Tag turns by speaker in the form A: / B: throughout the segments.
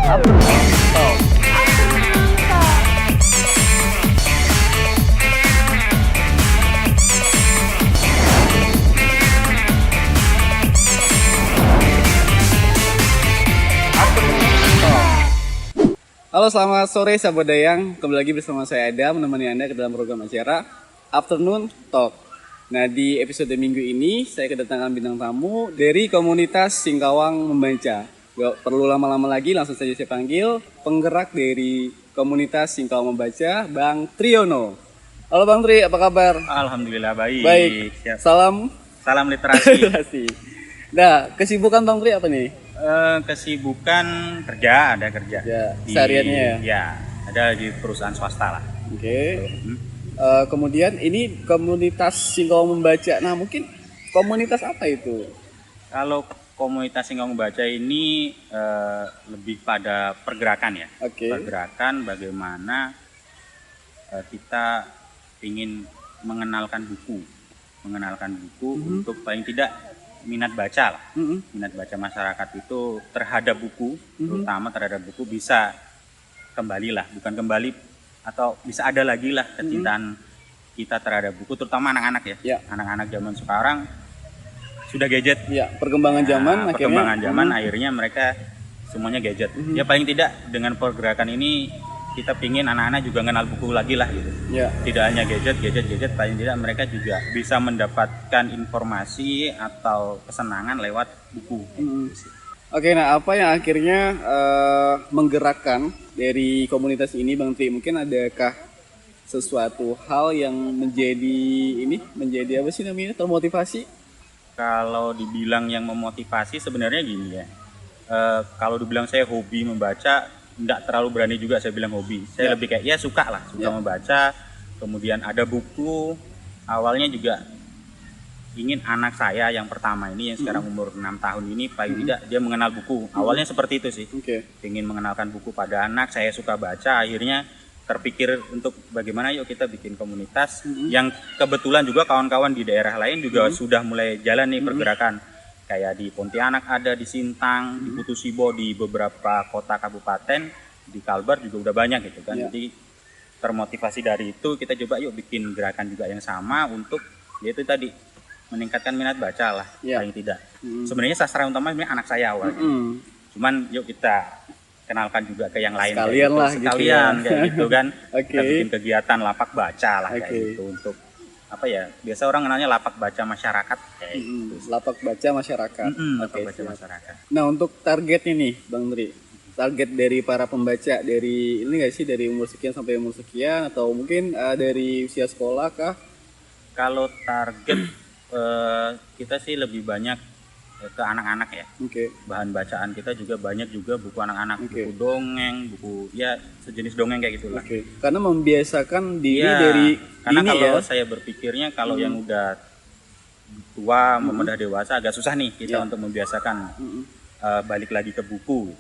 A: Afternoon Talk. Halo, selamat sore sahabat Dayang. Kembali lagi bersama saya Adam menemani Anda ke dalam program acara Afternoon Talk. Nah, di episode minggu ini saya kedatangan bintang tamu dari komunitas Singkawang Membaca. Gak perlu lama-lama lagi, langsung saja saya panggil penggerak dari komunitas Singkawang Membaca, Bang Triyono. Halo Bang Tri, apa kabar?
B: Alhamdulillah baik.
A: Baik.
B: Siap.
A: Salam
B: literasi.
A: Nah, kesibukan Bang Tri apa nih?
B: Kesibukan kerja, ada kerja.
A: Ya, sehariannya ya?
B: Ya, ada di perusahaan swasta lah.
A: Oke. Kemudian ini komunitas Singkawang Membaca. Nah, mungkin komunitas apa itu?
B: Kalau komunitas Singkawang Membaca ini lebih pada pergerakan ya.
A: Oke.
B: Pergerakan bagaimana kita ingin mengenalkan buku untuk paling tidak minat baca lah. Minat baca masyarakat itu terhadap buku, terutama terhadap buku bisa bukan kembali atau bisa ada lagi lah kecintaan kita terhadap buku, terutama anak-anak ya. Anak-anak zaman sekarang sudah gadget.
A: Ya, perkembangan zaman
B: akhirnya mereka semuanya gadget. Ya paling tidak dengan pergerakan ini kita pingin anak-anak juga kenal buku lagi lah gitu.
A: Ya.
B: Tidak hanya gadget, paling tidak mereka juga bisa mendapatkan informasi atau kesenangan lewat buku.
A: Oke, nah apa yang akhirnya menggerakkan dari komunitas ini Bang Tri? Mungkin adakah sesuatu hal yang menjadi apa sih namanya, termotivasi?
B: Kalau dibilang yang memotivasi sebenarnya gini ya. Kalau dibilang saya hobi membaca, enggak terlalu berani juga saya bilang hobi. Saya lebih kayak suka membaca. Kemudian ada buku. Awalnya juga ingin anak saya yang pertama ini yang sekarang umur 6 tahun ini paling tidak dia mengenal buku. Awalnya seperti itu sih. Ingin mengenalkan buku pada anak, saya suka baca. Akhirnya terpikir untuk bagaimana yuk kita bikin komunitas yang kebetulan juga kawan-kawan di daerah lain juga sudah mulai jalan nih pergerakan. Kayak di Pontianak ada, di Sintang, di Putusibo, di beberapa kota kabupaten, di Kalbar juga udah banyak gitu kan. Jadi termotivasi dari itu kita coba yuk bikin gerakan juga yang sama untuk yaitu tadi meningkatkan minat baca lah paling tidak. Sebenarnya sasaran utama sebenarnya anak saya awalnya. Cuman yuk kita kenalkan juga ke yang lain
A: sekalian
B: kayak
A: lah
B: gitu. Sekalian kayak gitu kan.
A: Kita
B: bikin kegiatan lapak baca lah kayak gitu untuk apa ya, biasa orang kenalnya lapak baca masyarakat kayak gitu.
A: Lapak baca masyarakat.
B: Lapak baca masyarakat.
A: Nah, untuk targetnya nih Bang Tri, target dari para pembaca dari ini nggak sih, dari umur sekian sampai umur sekian, atau mungkin dari usia sekolah kah?
B: Kalau target kita sih lebih banyak ke anak-anak ya. Bahan bacaan kita juga banyak juga buku anak-anak, buku dongeng, buku ya sejenis dongeng kayak gitulah.
A: Karena membiasakan diri dari
B: karena
A: ini
B: kalau saya berpikirnya kalau yang udah tua, udah dewasa agak susah nih kita untuk membiasakan balik lagi ke buku.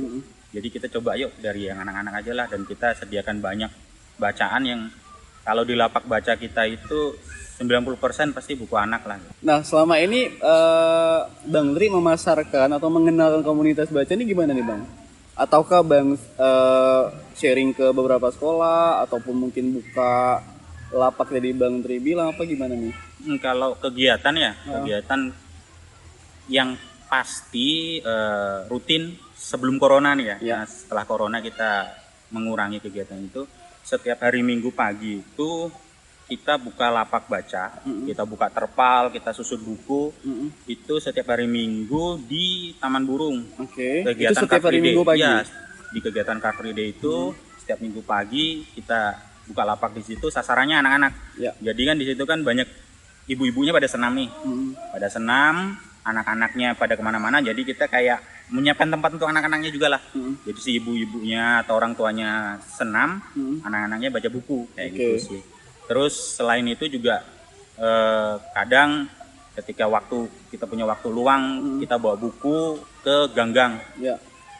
B: Jadi kita coba yuk dari yang anak-anak aja lah, dan kita sediakan banyak bacaan yang kalau di lapak baca kita itu 90% pasti buku anak lah.
A: Nah, selama ini Bang Tri memasarkan atau mengenalkan komunitas baca ini gimana nih Bang? Ataukah Bang sharing ke beberapa sekolah ataupun mungkin buka lapak dari Bang Tri bilang apa gimana nih?
B: Kalau kegiatan kegiatan yang pasti rutin sebelum corona nih ya. Nah, setelah corona kita mengurangi kegiatan itu. Setiap hari Minggu pagi itu kita buka lapak baca, kita buka terpal, kita susut buku. Itu setiap hari Minggu di Taman Burung. Kegiatan
A: itu setiap hari Minggu pagi.
B: Ya, di kegiatan Car Free Day itu setiap Minggu pagi kita buka lapak di situ. Sasarannya anak-anak. Jadi kan di situ kan banyak ibu-ibunya pada senam nih, pada senam, anak-anaknya pada kemana-mana. Jadi kita kayak menyiapkan tempat untuk anak-anaknya juga lah. Jadi si ibu-ibunya atau orang tuanya senam, anak-anaknya baca buku kayak gitu sih. Terus selain itu juga kadang ketika kita punya waktu luang, kita bawa buku ke gang-gang.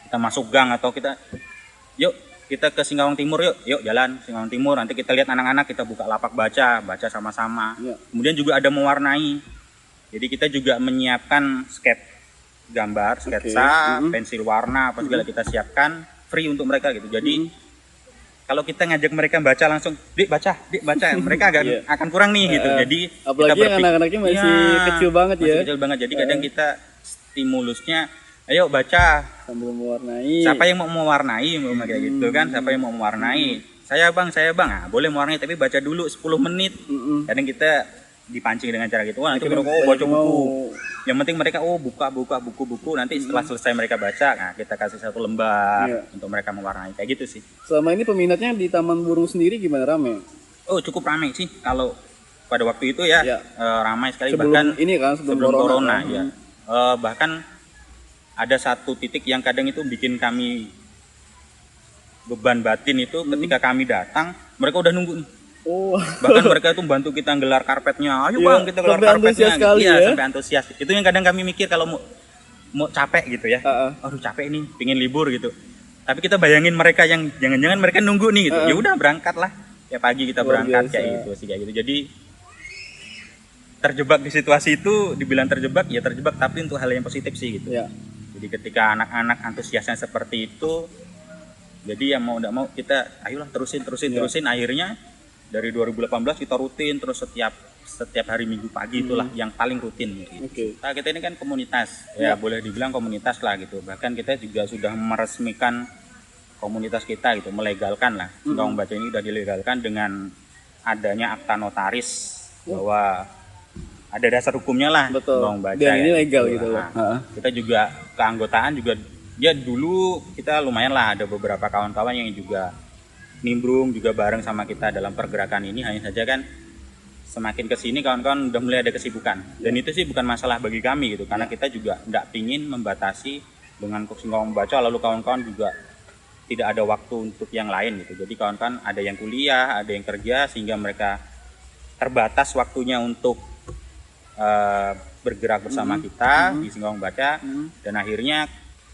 B: Kita masuk gang atau kita ke Singkawang Timur yuk jalan Singkawang Timur, nanti kita lihat anak-anak, kita buka lapak baca sama-sama. Kemudian juga ada mewarnai. Jadi kita juga menyiapkan gambar, sketsa, pensil warna apa segala kita siapkan. free untuk mereka gitu. Jadi kalau kita ngajak mereka baca langsung, dik baca, mereka akan kurang nih gitu. Jadi
A: apalagi
B: kita
A: yang anak-anaknya masih kecil banget
B: masih
A: ya.
B: kecil banget. Jadi kadang kita stimulusnya, ayo baca.
A: Sambil mewarnai.
B: Siapa yang mau mewarnai, kayak gitu kan? Siapa yang mau mewarnai? Saya bang, nah, boleh mewarnai tapi baca dulu 10 menit. Kadang kita dipancing dengan cara gitu. Wah, nanti mereka baca buku. Yang penting mereka buka buku. Nanti setelah selesai mereka baca, nah kita kasih satu lembar untuk mereka mewarnai kayak gitu sih.
A: Selama ini peminatnya di Taman Burung sendiri gimana, rame?
B: Oh, cukup ramai sih kalau pada waktu itu ya. Ramai sekali.
A: Sebelum
B: bahkan
A: ini kan sebelum corona
B: ya. Bahkan ada satu titik yang kadang itu bikin kami beban batin itu ketika kami datang, mereka udah nunggu nih. Bahkan mereka itu bantu kita gelar karpetnya. Ayo bang, kita gelar karpetnya. Sampai antusias. Itu yang kadang kami mikir kalau mau capek gitu ya. Aduh capek nih, pingin libur gitu. Tapi kita bayangin mereka yang jangan-jangan mereka nunggu nih gitu. Ya udah berangkat lah. Ya pagi kita berangkat kayak gitu sih kayak gitu. Jadi terjebak di situasi itu, dibilang terjebak ya terjebak, tapi untuk hal yang positif sih gitu. Jadi ketika anak-anak antusiasnya seperti itu, jadi yang mau tidak mau kita ayolah terusin. Akhirnya dari 2018 kita rutin terus setiap hari Minggu pagi itulah yang paling rutin gitu. Nah, kita ini kan komunitas ya boleh dibilang komunitas lah gitu. Bahkan kita juga sudah meresmikan komunitas kita gitu, melegalkan lah. Singkawang Baca ini sudah dilegalkan dengan adanya akta notaris bahwa ada dasar hukumnya lah. Singkawang Baca.
A: Dan ini legal gitu loh.
B: Kita juga keanggotaan juga ya dulu kita lumayan lah, ada beberapa kawan-kawan yang juga nimbrung juga bareng sama kita dalam pergerakan ini. Hanya saja kan semakin kesini kawan-kawan udah mulai ada kesibukan dan itu sih bukan masalah bagi kami gitu, karena kita juga tidak pingin membatasi dengan Singkawang Baca lalu kawan-kawan juga tidak ada waktu untuk yang lain gitu. Jadi kawan-kawan ada yang kuliah, ada yang kerja, sehingga mereka terbatas waktunya untuk bergerak bersama kita di Singkawang Baca. Dan akhirnya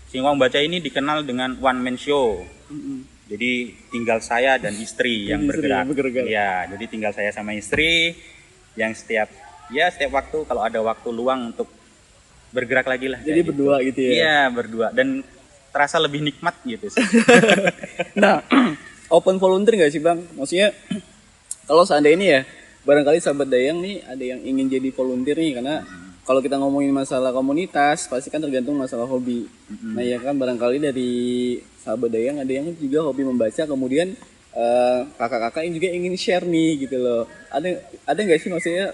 B: Singkawang Baca ini dikenal dengan one man show. Jadi tinggal saya dan istri yang bergerak. Ya, jadi tinggal saya sama istri yang setiap waktu kalau ada waktu luang untuk bergerak lagi lah.
A: Jadi berdua gitu ya?
B: Iya, berdua. Dan terasa lebih nikmat gitu sih.
A: Nah, open volunteer nggak sih bang? Maksudnya kalau seandainya ini ya, barangkali sahabat Dayang nih ada yang ingin jadi volunteer nih, karena kalau kita ngomongin masalah komunitas pasti kan tergantung masalah hobi. Nah ya kan, barangkali dari sahabat Dayang ada yang juga hobi membaca, kemudian kakak-kakak yang juga ingin share nih gitu loh. Ada nggak sih maksudnya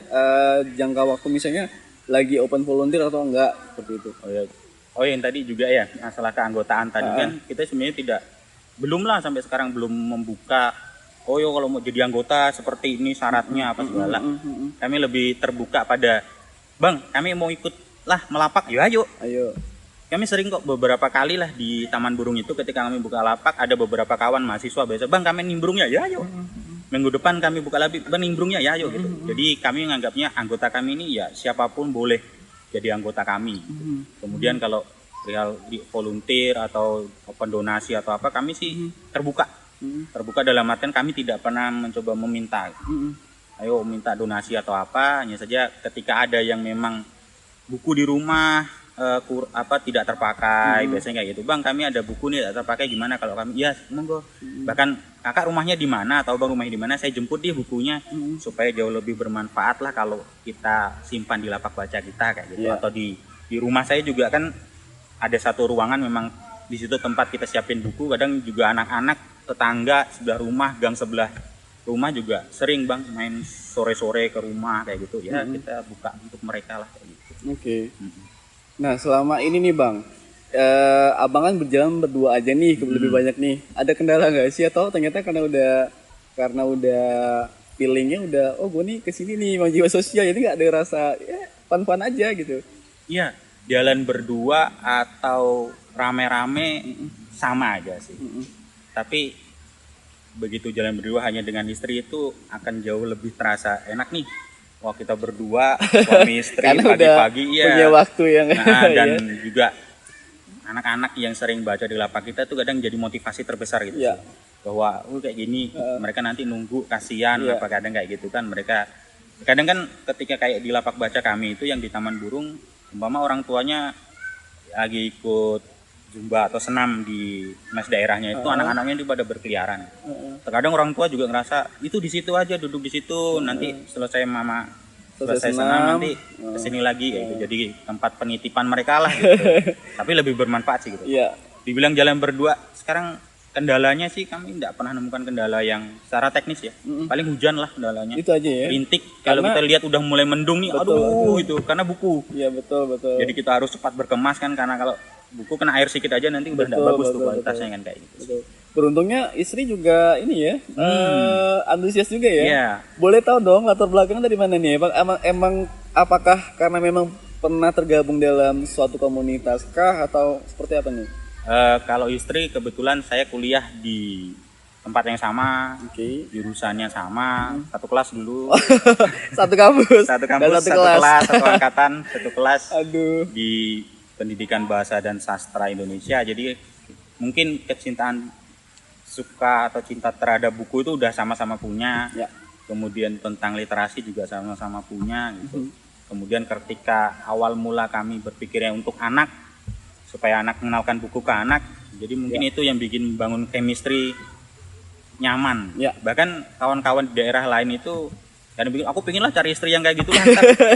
A: jangka waktu misalnya lagi open volunteer atau enggak seperti itu?
B: Oh yang tadi juga ya masalah keanggotaan tadi kan kita sebenarnya belum lah sampai sekarang belum membuka. Oh yo kalau mau jadi anggota seperti ini syaratnya apa segala. Kami lebih terbuka pada bang, kami mau ikut lah melapak, ya ayo. Kami sering kok beberapa kali lah di Taman Burung itu ketika kami buka lapak ada beberapa kawan mahasiswa biasa, bang kami nimbrung ya ayo. Minggu depan kami buka lagi, bang nimbrungnya ya ayo gitu. Jadi kami menganggapnya anggota kami ini ya siapapun boleh jadi anggota kami. Kemudian kalau real volunteer atau open donasi atau apa, kami sih terbuka. Terbuka dalam artian kami tidak pernah mencoba meminta. Ayo minta donasi atau apa, hanya saja ketika ada yang memang buku di rumah tidak terpakai, biasanya kayak gitu. Bang, kami ada buku nih tidak terpakai, gimana kalau kami? Ya, monggo. Bahkan kakak rumahnya di mana atau bang rumahnya di mana, saya jemput dia bukunya supaya jauh lebih bermanfaat lah kalau kita simpan di lapak baca kita kayak gitu. Atau di rumah saya juga kan ada satu ruangan memang di situ tempat kita siapin buku. Kadang juga anak-anak tetangga sebelah rumah, gang sebelah rumah juga sering bang main sore-sore ke rumah kayak gitu ya. Kita buka untuk mereka lah kayak gitu.
A: Nah selama ini nih bang, abang kan berjalan berdua aja nih, lebih banyak nih. Ada kendala nggak sih, atau ternyata karena udah feelingnya udah, oh gue nih kesini nih mau jiwa sosial, jadi nggak ada rasa fun-fun aja gitu?
B: Iya, jalan berdua atau rame-rame sama aja sih. Tapi begitu jalan berdua hanya dengan istri itu akan jauh lebih terasa enak nih. Wah kita berdua suami istri pagi-pagi
A: punya waktu yang
B: dan juga anak-anak yang sering baca di lapak kita tuh kadang jadi motivasi terbesar gitu. Bahwa kayak gini mereka nanti nunggu kasihan apa kadang kayak gitu kan, mereka kadang kan ketika kayak di lapak baca kami itu yang di Taman Burung, umpama orang tuanya lagi ikut zumba atau senam di mes daerahnya itu anak-anaknya itu pada berkeliaran. Terkadang orang tua juga ngerasa itu di situ aja, duduk di situ, nanti selesai senam nanti kesini lagi kayak gitu. Jadi tempat penitipan mereka lah gitu. Tapi lebih bermanfaat sih gitu.
A: Iya.
B: Dibilang jalan berdua, sekarang kendalanya sih kami tidak pernah menemukan kendala yang secara teknis ya. Paling hujan lah kendalanya.
A: Itu aja ya.
B: Rintik. Kalau kita lihat udah mulai mendung nih, aduh itu karena buku.
A: Iya betul.
B: Jadi kita harus cepat berkemas kan, karena kalau buku kena air sedikit aja nanti udah tidak bagus tuh kualitasnya kan kayak gitu.
A: Betul. Beruntungnya istri juga ini ya, antusias juga ya.
B: Iya.
A: Boleh tahu dong latar belakang dari mana nih? Emang apakah karena memang pernah tergabung dalam suatu komunitas kah atau seperti apa nih?
B: Kalau istri kebetulan saya kuliah di tempat yang sama, jurusannya sama, satu kelas dulu.
A: Satu kampus,
B: satu kelas, satu angkatan, satu kelas.
A: Aduh.
B: Di pendidikan bahasa dan sastra Indonesia. Jadi mungkin kecintaan suka atau cinta terhadap buku itu udah sama-sama punya.
A: Ya.
B: Kemudian tentang literasi juga sama-sama punya gitu. Kemudian ketika awal mula kami berpikirnya untuk anak, supaya anak mengenalkan buku ke anak, jadi mungkin itu yang bikin bangun chemistry nyaman.
A: Ya.
B: Bahkan kawan-kawan di daerah lain itu kadang bikin, aku pengen lah cari istri yang kayak gitu lah,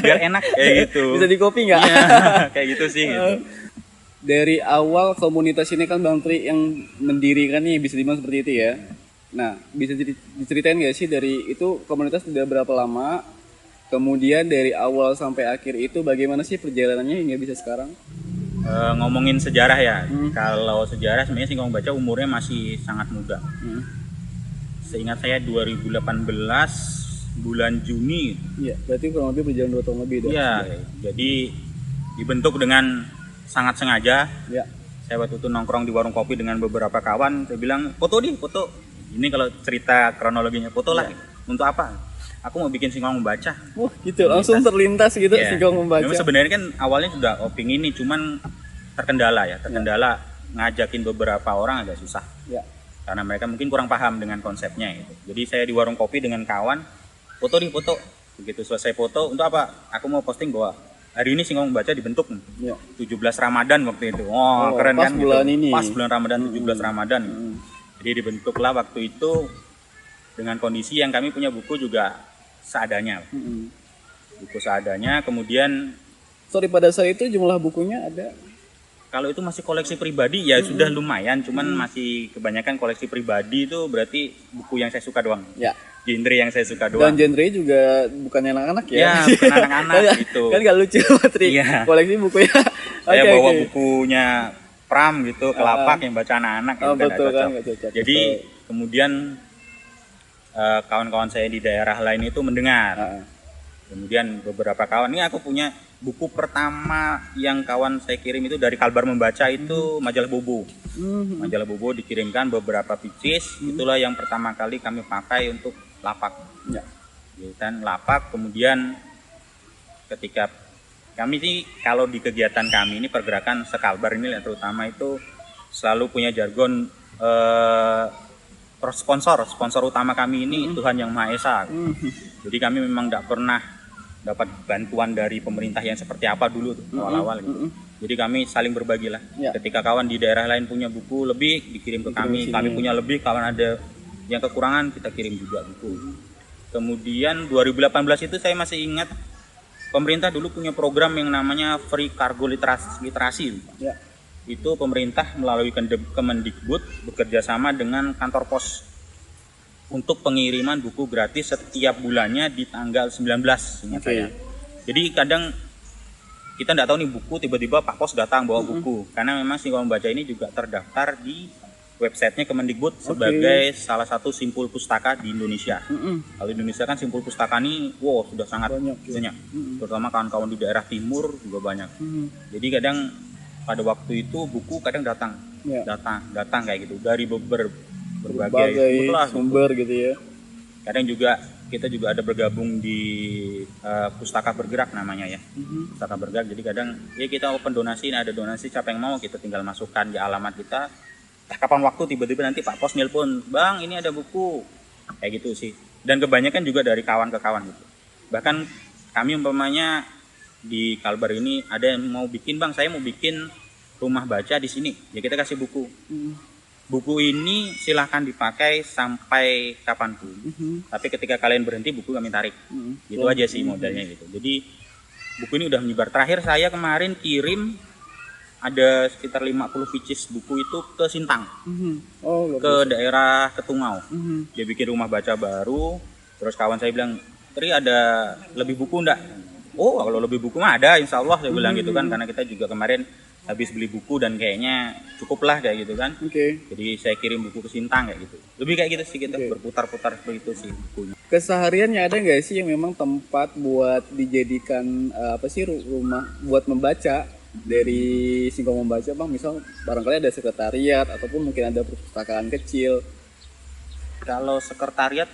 B: biar enak kayak gitu.
A: Bisa di copy nggak?
B: Iya, kayak gitu sih. Gitu.
A: Dari awal komunitas ini kan Bang Tri yang mendirikan nih, bisa dibilang seperti itu ya. Nah, bisa diceritain nggak sih dari itu komunitas sudah berapa lama? Kemudian dari awal sampai akhir itu bagaimana sih perjalanannya hingga bisa sekarang?
B: Ngomongin sejarah ya, kalau sejarah sebenarnya Singkong Baca umurnya masih sangat muda. Seingat saya 2018 bulan Juni.
A: Iya, berarti kurang lebih berjalan 2 tahun lebih.
B: Iya, jadi dibentuk dengan sangat sengaja.
A: Ya.
B: Saya waktu itu nongkrong di warung kopi dengan beberapa kawan. Saya bilang, foto. Ini kalau cerita kronologinya, foto lah. Untuk apa? Aku mau bikin Singkong Membaca.
A: Gitu, langsung terlintas gitu Singkong Membaca.
B: Memang sebenarnya kan awalnya sudah oping ini, cuman terkendala. Ngajakin beberapa orang agak susah. Ya. Karena mereka mungkin kurang paham dengan konsepnya gitu. Jadi saya di warung kopi dengan kawan, foto. Begitu selesai foto, untuk apa? Aku mau posting bahwa hari ini Singkong Membaca dibentuk. 17 Ramadan waktu itu. Keren
A: pas
B: kan
A: bulan
B: gitu.
A: Ini.
B: Pas bulan Ramadan, 17 Ramadan. Jadi dibentuklah waktu itu dengan kondisi yang kami punya buku juga seadanya. Buku seadanya, kemudian
A: pada saat itu jumlah bukunya ada?
B: Kalau itu masih koleksi pribadi ya sudah lumayan, cuman masih kebanyakan koleksi pribadi itu berarti buku yang saya suka doang. Ya. Genre yang saya suka doang.
A: Dan genre juga bukan anak-anak ya?
B: Ya, bukan anak-anak gitu.
A: Kan gak lucu Patri, koleksi bukunya.
B: Saya bawa bukunya Pram gitu, Kelapak yang baca anak-anak.
A: Betul kan, gak cocok.
B: Jadi kemudian kawan-kawan saya di daerah lain itu mendengar. Kemudian beberapa kawan, ini aku punya buku pertama yang kawan saya kirim itu dari Kalbar Membaca itu majalah Bobo. Majalah Bobo dikirimkan beberapa pieces, itulah yang pertama kali kami pakai untuk lapak. Dan lapak, kemudian ketika kami sih kalau di kegiatan kami ini pergerakan sekalbar ini terutama itu selalu punya jargon sponsor utama kami ini Tuhan Yang Maha Esa. Jadi kami memang tidak pernah dapat bantuan dari pemerintah yang seperti apa dulu awal-awal gitu. Jadi kami saling berbagi lah. Ketika kawan di daerah lain punya buku lebih dikirim ke kami punya lebih, kawan ada yang kekurangan kita kirim juga buku. Kemudian 2018 itu saya masih ingat pemerintah dulu punya program yang namanya Free Cargo Literasi. Itu pemerintah melalui Kemendikbud bekerja sama dengan kantor pos untuk pengiriman buku gratis setiap bulannya di tanggal 19 ingat saya. Jadi kadang kita tidak tahu nih buku, tiba-tiba Pak Pos datang bawa buku. Karena memang Singkong Membaca ini juga terdaftar di websitenya Kemendikbud sebagai salah satu simpul pustaka di Indonesia. Kalau di Indonesia kan simpul pustaka ini sudah sangat banyak. Terutama kawan-kawan di daerah timur juga banyak. Jadi kadang pada waktu itu buku kadang datang kayak gitu dari berbagai
A: sumber gitu ya.
B: Kadang juga kita juga ada bergabung di Pustaka Bergerak namanya ya. Pustaka Bergerak, jadi kadang kita open donasi, ada donasi siapa yang mau kita tinggal masukkan di alamat kita. Kapan waktu tiba-tiba nanti Pak Pos nelpon, "Bang, ini ada buku." Kayak gitu sih. Dan kebanyakan juga dari kawan ke kawan gitu. Bahkan kami umpamanya di Kalbar ini ada yang mau bikin, "Bang, saya mau bikin rumah baca di sini, ya kita kasih buku. Buku ini silahkan dipakai sampai kapanpun. Tapi ketika kalian berhenti, buku kami tarik. Gitu aja sih modelnya gitu. Jadi buku ini udah menyebar. Terakhir saya kemarin kirim ada sekitar 50 pieces buku itu ke Sintang, ke daerah Ketungau. Dia bikin rumah baca baru. Terus kawan saya bilang, Tri ada lebih buku enggak? Oh, kalau lebih buku mah ada, insya Allah saya bilang gitu kan. Karena kita juga kemarin habis beli buku dan kayaknya cukup lah kayak gitu kan. Jadi saya kirim buku ke Sintang kayak gitu. Lebih kayak gitu sih, kita berputar-putar seperti itu sih bukunya.
A: Kesehariannya ada nggak sih yang memang tempat buat dijadikan rumah buat membaca dari Singkong Membaca Bang? Misal barangkali ada sekretariat ataupun mungkin ada perpustakaan kecil.
B: Kalau sekretariat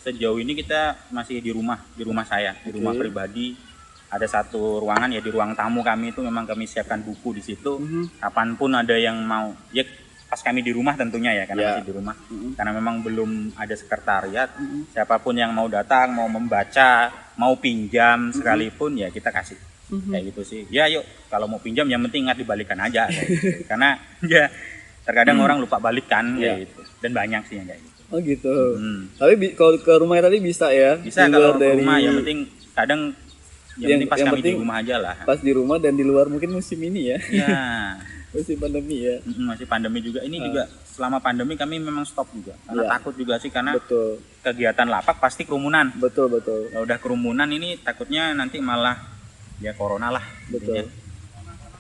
B: sejauh ini kita masih di rumah saya, di rumah pribadi. Ada satu ruangan ya, di ruang tamu kami itu memang kami siapkan buku di situ. Kapanpun ada yang mau, ya pas kami di rumah tentunya ya, karena masih di rumah. Karena memang belum ada sekretariat. Siapapun yang mau datang, mau membaca, mau pinjam sekalipun ya kita kasih. Kayak gitu sih. Ya yuk, kalau mau pinjam yang penting ingat dibalikan aja kayak gitu. Karena ya terkadang orang lupa balikan kayak gitu. Dan banyak sih yang kayak gitu.
A: Oh gitu. Tapi kalau ke rumahnya tadi bisa ya?
B: Bisa kalau ke rumah, yang penting kadang yang penting pas kami di rumah aja lah.
A: Pas di rumah dan di luar mungkin musim ini ya.
B: Iya.
A: Musim pandemi ya.
B: Masih pandemi juga. Ini juga selama pandemi kami memang stop juga. Karena takut juga sih, karena kegiatan lapak pasti kerumunan.
A: Betul.
B: Kalau udah kerumunan ini takutnya nanti malah ya corona lah.
A: Betul.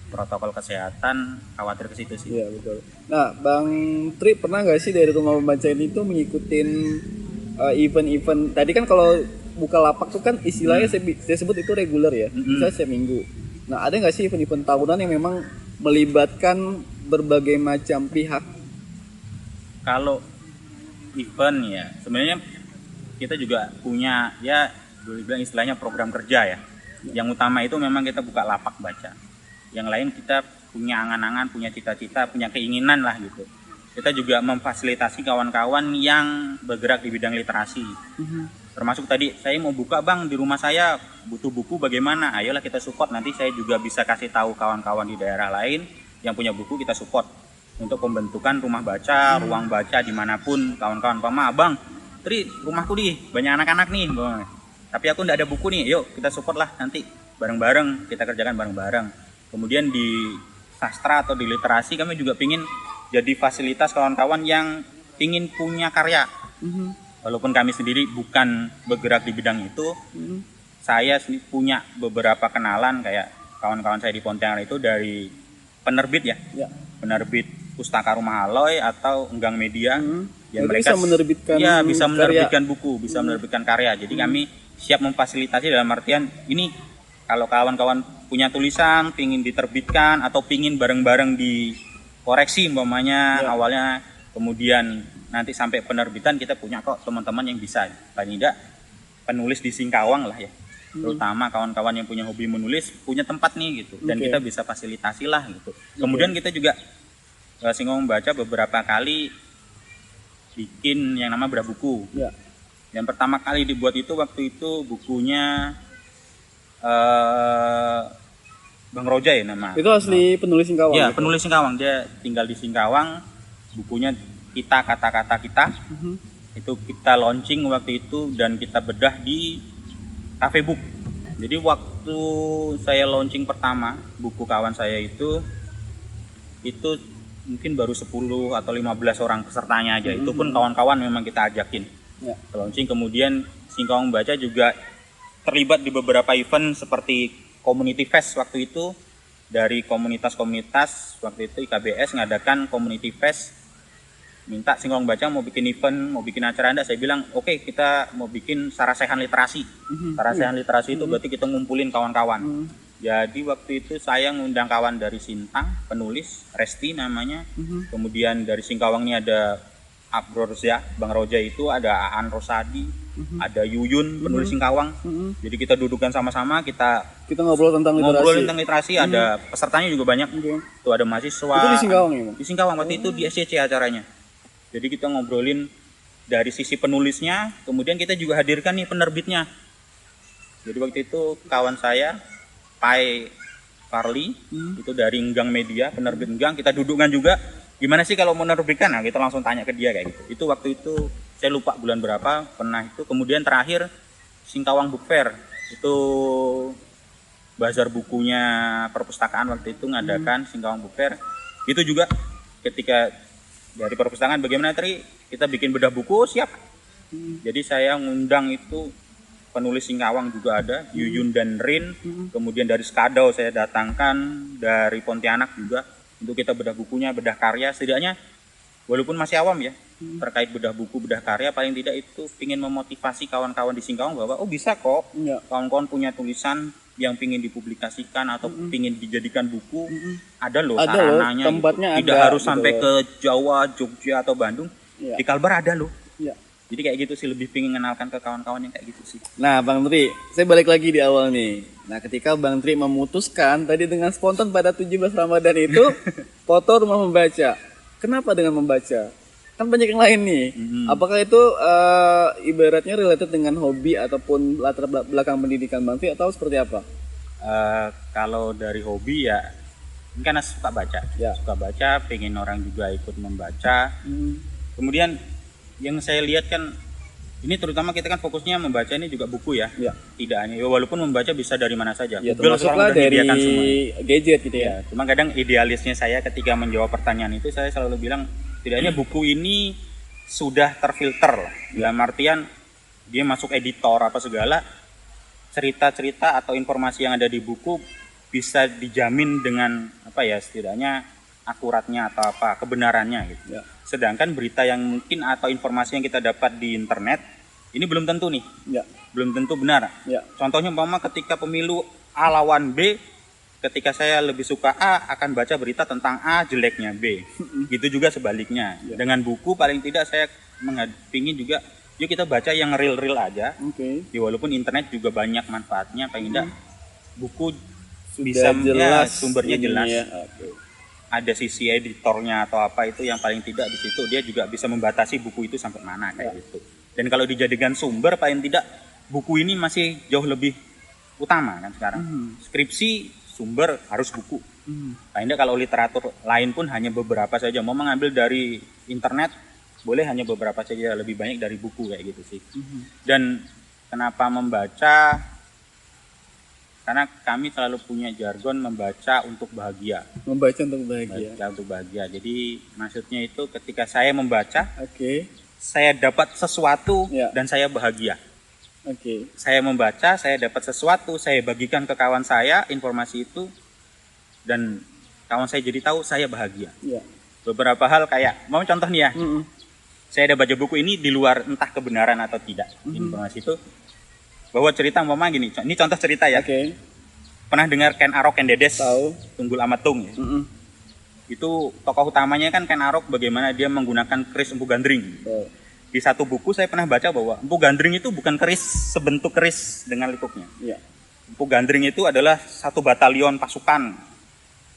B: Protokol kesehatan khawatir ke situ sih.
A: Iya betul. Nah, Bang Tri pernah nggak sih dari Rumah Membaca ini tuh ngikutin event-event? Tadi kan kalau buka lapak tuh kan istilahnya saya sebut itu reguler ya, misalnya setiap minggu. Nah, ada nggak sih event-event tahunan yang memang melibatkan berbagai macam pihak?
B: Kalau event ya, sebenarnya kita juga punya ya, boleh bilang istilahnya program kerja ya. Yang utama itu memang kita buka lapak baca. Yang lain kita punya angan-angan, punya cita-cita, punya keinginan lah gitu. Kita juga memfasilitasi kawan-kawan yang bergerak di bidang literasi. Termasuk tadi saya mau buka Bang di rumah saya, butuh buku bagaimana? Ayolah kita support, nanti saya juga bisa kasih tahu kawan-kawan di daerah lain yang punya buku, kita support untuk pembentukan rumah baca, ruang baca dimanapun kawan-kawan. Bang, Tri rumahku nih banyak anak-anak nih, Bang. Tapi aku nggak ada buku nih, yuk kita support lah nanti bareng-bareng, kita kerjakan bareng-bareng. Kemudian di sastra atau di literasi kami juga pingin jadi fasilitas kawan-kawan yang ingin punya karya. Walaupun kami sendiri bukan bergerak di bidang itu, saya punya beberapa kenalan kayak kawan-kawan saya di Pontianak itu dari penerbit ya. Penerbit Pustaka Rumah Aloy atau Enggang Media yang mereka bisa menerbitkan buku, bisa menerbitkan karya. Jadi kami siap memfasilitasi dalam artian ini kalau kawan-kawan punya tulisan pingin diterbitkan atau pingin bareng-bareng dikoreksi umpamanya awalnya, kemudian nanti sampai penerbitan kita punya kok teman-teman yang bisa, paling tidak penulis di Singkawang lah ya, terutama kawan-kawan yang punya hobi menulis punya tempat nih gitu, dan kita bisa fasilitasi lah gitu. Kemudian kita juga Singkong Membaca beberapa kali bikin yang nama Brabuku. Yang pertama kali dibuat itu waktu itu bukunya Bang Roja ya nama.
A: Itu asli penulis Singkawang.
B: Iya, penulis Singkawang, dia tinggal di Singkawang. Bukunya Kita Kata-Kata Kita. Itu kita launching waktu itu dan kita bedah di Cafe Book. Jadi waktu saya launching pertama buku kawan saya itu mungkin baru 10 atau 15 orang pesertanya aja. Itu pun kawan-kawan memang kita ajakin. Launching, kemudian Singkong Membaca juga terlibat di beberapa event seperti Community Fest waktu itu. Dari komunitas-komunitas waktu itu IKBS ngadakan Community Fest, minta Singkong Membaca mau bikin event, mau bikin acara Anda. Saya bilang oke, kita mau bikin sarasehan literasi. Sarasehan literasi itu berarti kita ngumpulin kawan-kawan. Jadi waktu itu saya ngundang kawan dari Sintang, penulis Resti namanya. Kemudian dari Singkawang ini ada Bang Roja itu, ada Aan Rosadi, ada Yuyun penulis Singkawang. Jadi kita dudukan sama-sama, kita
A: ngobrol tentang
B: literasi. Ada pesertanya juga banyak. Itu ada mahasiswa.
A: Itu di Singkawang ya, Bang?
B: Di Singkawang waktu itu di SCC acaranya. Jadi kita ngobrolin dari sisi penulisnya, kemudian kita juga hadirkan nih penerbitnya. Jadi waktu itu kawan saya, Pai Farli, itu dari Enggang Media, penerbit Enggang. Kita dudukkan juga, gimana sih kalau menerbitkan? Nah, kita langsung tanya ke dia kayak gitu. Itu waktu itu saya lupa bulan berapa pernah itu. Kemudian terakhir Singkawang Book Fair, itu bazar bukunya perpustakaan waktu itu ngadakan Singkawang Book Fair. Itu juga ketika dari perpustakaan bagaimana Tri, kita bikin bedah buku, siap. Jadi saya ngundang itu penulis Singkawang juga ada, Yuyun dan Rin. Kemudian dari Skadau saya datangkan, dari Pontianak juga, untuk kita bedah bukunya, bedah karya. Setidaknya walaupun masih awam ya, terkait bedah buku, bedah karya, paling tidak itu ingin memotivasi kawan-kawan di Singkawang bahwa oh bisa kok, kawan-kawan punya tulisan yang ingin dipublikasikan atau ingin dijadikan buku, ada loh sarananya,
A: tempatnya
B: gitu. Tidak
A: ada,
B: harus sampai ke Jawa, Jogja atau Bandung,
A: Ya.
B: di Kalbar ada loh.
A: Ya.
B: Jadi kayak gitu sih, lebih pengen kenalkan ke kawan-kawan yang kayak gitu sih.
A: Nah, Bang Tri, saya balik lagi di awal nih. Nah, ketika Bang Tri memutuskan tadi dengan spontan pada 17 Ramadan itu foto rumah membaca. Kenapa dengan membaca? Kan banyak yang lain nih. Apakah itu ibaratnya related dengan hobi ataupun latar belakang pendidikan Bang Tri atau seperti apa?
B: Kalau dari hobi ya, ini karena suka baca.
A: Ya.
B: Suka baca, pengen orang juga ikut membaca. Kemudian yang saya lihat kan, ini terutama kita kan fokusnya membaca ini juga buku ya.
A: Ya.
B: Tidak hanya, walaupun membaca bisa dari mana saja.
A: Ya,
B: Google
A: termasuklah
B: sekarang udah
A: dari
B: menyediakan semua.
A: gadget gitu ya.
B: Ya, cuma kadang idealisnya saya ketika menjawab pertanyaan itu, saya selalu bilang setidaknya buku ini sudah terfilter lah. Dalam artian dia masuk editor apa segala, cerita-cerita atau informasi yang ada di buku bisa dijamin dengan apa ya, setidaknya akuratnya atau apa kebenarannya gitu.
A: Ya.
B: Sedangkan berita yang mungkin atau informasi yang kita dapat di internet ini belum tentu nih,
A: Ya.
B: belum tentu benar.
A: Ya.
B: Contohnya umpama ketika pemilu A lawan B, ketika saya lebih suka A, akan baca berita tentang A jeleknya B. Gitu juga sebaliknya.
A: Ya.
B: Dengan buku paling tidak saya pingin juga, yuk kita baca yang real-real aja.
A: Oke.
B: Ya, walaupun internet juga banyak manfaatnya, paling tidak buku
A: Sudah
B: bisa
A: jelas
B: sumbernya
A: ininya
B: jelas.
A: ya. Oke.
B: Ada sisi editornya atau apa, itu yang paling tidak di situ dia juga bisa membatasi buku itu sampai mana kayak gitu. Dan kalau dijadikan sumber, paling tidak buku ini masih jauh lebih utama kan sekarang. Skripsi sumber harus buku. Paling tidak kalau literatur lain pun hanya beberapa saja. Mau mengambil dari internet boleh hanya beberapa saja, lebih banyak dari buku kayak gitu sih. Dan kenapa membaca? Karena kami selalu punya jargon membaca untuk bahagia.
A: Membaca untuk bahagia.
B: Membaca untuk bahagia. Jadi maksudnya itu ketika saya membaca,
A: Oke.
B: saya dapat sesuatu
A: Ya.
B: dan saya bahagia.
A: Oke.
B: Saya membaca, saya dapat sesuatu, saya bagikan ke kawan saya informasi itu, dan kawan saya jadi tahu saya bahagia.
A: Ya.
B: Beberapa hal kayak, mau contoh nih ya, saya ada baca buku ini di luar entah kebenaran atau tidak. Informasi itu bahwa cerita umpama gini, ini contoh cerita ya.
A: Oke.
B: Pernah dengar Ken Arok, Ken Dedes,
A: Tahu.
B: Tunggul Amatung ya? Itu tokoh utamanya kan Ken Arok, bagaimana dia menggunakan keris empu gandring.
A: Tahu.
B: Di satu buku saya pernah baca bahwa empu gandring itu bukan keris sebentuk keris dengan likupnya.
A: Ya.
B: Empu gandring itu adalah satu batalion pasukan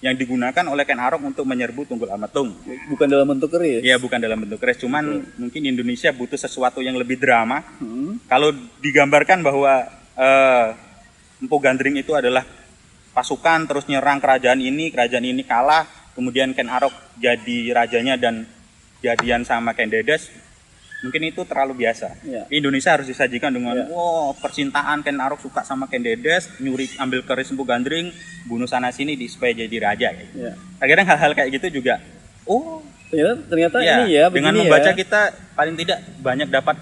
B: yang digunakan oleh Ken Arok untuk menyerbu Tunggul Amatung.
A: Bukan dalam bentuk keris.
B: Ya, bukan dalam bentuk keris, cuman mungkin Indonesia butuh sesuatu yang lebih drama. Kalau digambarkan bahwa empu gandring itu adalah pasukan terus nyerang kerajaan ini kalah, kemudian Ken Arok jadi rajanya dan jadian sama Ken Dedes, mungkin itu terlalu biasa.
A: Ya.
B: Indonesia harus disajikan dengan
A: Ya.
B: percintaan Ken Arok suka sama Ken Dedes, nyuri ambil keris empu gandring, bunuh sana sini supaya jadi raja kayak gitu.
A: Ya.
B: Kadang hal-hal kayak gitu juga.
A: Ternyata
B: Ya,
A: ini ya.
B: dengan
A: begini
B: membaca
A: ya.
B: kita paling tidak banyak dapat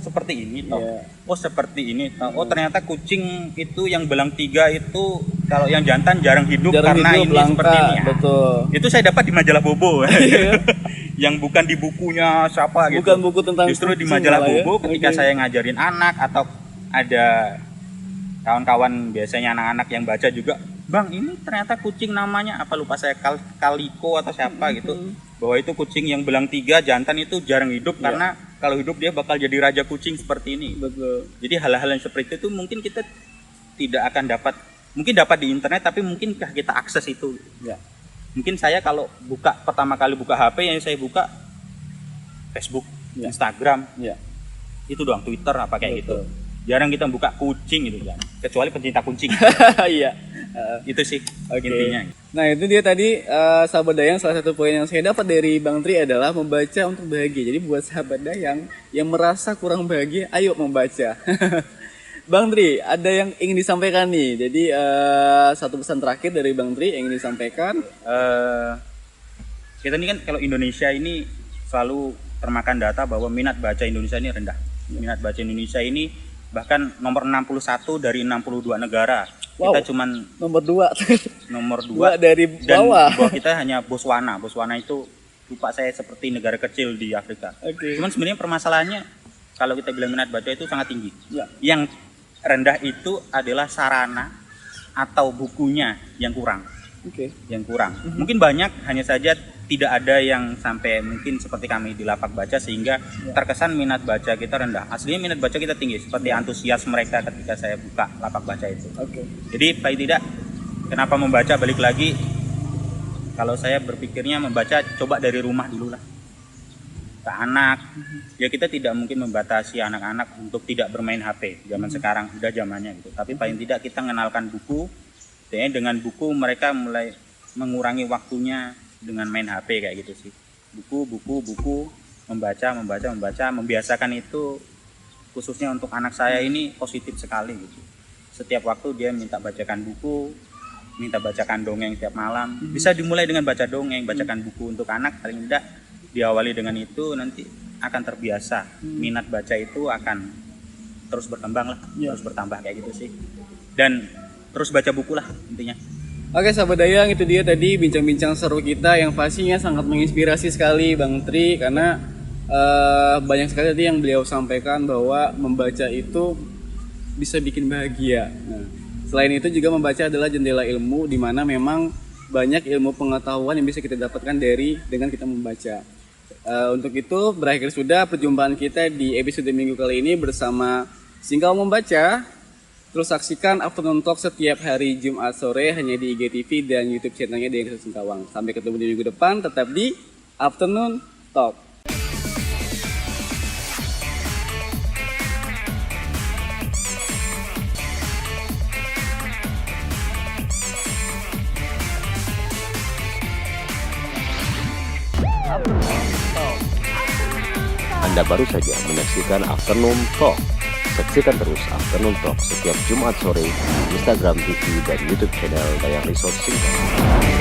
B: seperti ini toh.
A: Ya.
B: Oh seperti ini toh. Oh ternyata kucing itu yang belang 3 itu kalau yang jantan jarang hidup
A: Jarang
B: karena
A: hidup,
B: ini
A: langka,
B: seperti ini.
A: betul.
B: Itu saya dapat di majalah Bobo.
A: Iya.
B: Yang bukan di bukunya siapa gitu.
A: Bukan buku tentang
B: Justru di
A: kucing
B: majalah
A: malah ya.
B: Bobo ketika
A: Oke.
B: saya ngajarin anak atau ada kawan-kawan biasanya anak-anak yang baca juga, Bang ini ternyata kucing namanya apa, lupa saya, Kaliko atau siapa gitu, bahwa itu kucing yang belang 3 jantan itu jarang hidup karena kalau hidup dia bakal jadi raja kucing seperti ini.
A: Betul.
B: Jadi hal-hal yang seperti itu mungkin kita tidak akan dapat, mungkin dapat di internet tapi mungkinkah kita akses itu.
A: Ya.
B: Mungkin saya kalau pertama kali buka HP yang saya buka Facebook,
A: Ya.
B: Instagram,
A: Ya.
B: itu doang, Twitter apa kayak gitu.
A: Betul.
B: Jarang kita buka kucing gitu kan, kecuali pencinta kucing.
A: Iya.
B: Itu sih
A: Oke.
B: intinya.
A: Nah itu dia tadi sahabat Dayang, salah satu poin yang saya dapat dari Bang Tri adalah membaca untuk bahagia. Jadi buat sahabat Dayang yang merasa kurang bahagia, ayo membaca. Bang Tri, ada yang ingin disampaikan nih. Jadi satu pesan terakhir dari Bang Tri yang ingin disampaikan.
B: Kita ini kan kalau Indonesia ini selalu termakan data bahwa minat baca Indonesia ini rendah. Minat baca Indonesia ini bahkan nomor 61 dari 62 negara.
A: Wow.
B: Kita cuman
A: Nomor 2.
B: nomor 2
A: Dua dari
B: dan
A: bawah.
B: di bawah kita hanya Botswana. Botswana itu lupa saya seperti negara kecil di Afrika.
A: Oke.
B: Cuman sebenarnya permasalahannya kalau kita bilang minat baca itu sangat tinggi.
A: Ya.
B: Yang rendah itu adalah sarana atau bukunya yang kurang.
A: Oke.
B: Yang kurang. Mungkin banyak, hanya saja tidak ada yang sampai mungkin seperti kami di lapak baca sehingga terkesan minat baca kita rendah. Aslinya minat baca kita tinggi, seperti antusias mereka ketika saya buka lapak baca itu.
A: Oke.
B: Jadi paling tidak, kenapa membaca, balik lagi, kalau saya berpikirnya membaca coba dari rumah dulu lah. Ke anak, ya kita tidak mungkin membatasi anak-anak untuk tidak bermain HP. Zaman sekarang sudah zamannya gitu. Tapi paling tidak kita mengenalkan buku, dengan buku mereka mulai mengurangi waktunya dengan main HP kayak gitu sih. Buku, membaca, membiasakan itu khususnya untuk anak saya ini positif sekali gitu. Setiap waktu dia minta bacakan buku, minta bacakan dongeng setiap malam. Bisa dimulai dengan baca dongeng, bacakan buku untuk anak, paling tidak diawali dengan itu nanti akan terbiasa. Minat baca itu akan terus berkembang lah, terus bertambah kayak gitu sih. Dan terus baca buku lah intinya.
A: Oke sahabat Dayang, itu dia tadi bincang-bincang seru kita yang pastinya sangat menginspirasi sekali Bang Tri, karena banyak sekali tadi yang beliau sampaikan bahwa membaca itu bisa bikin bahagia. Nah, selain itu juga membaca adalah jendela ilmu, di mana memang banyak ilmu pengetahuan yang bisa kita dapatkan dengan kita membaca. Untuk itu berakhir sudah perjumpaan kita di episode minggu kali ini bersama Singkawang Membaca. Terus saksikan Afternoon Talk setiap hari Jumat sore hanya di IGTV dan YouTube channelnya Dayang Risa Singkawang. Sampai ketemu di minggu depan, tetap di Afternoon Talk.
C: Anda baru saja menyaksikan Afternoon Talk. Saksikan terus Afternoon Talk setiap Jumat sore di Instagram TV dan YouTube channel Dayang Resort Singkawang.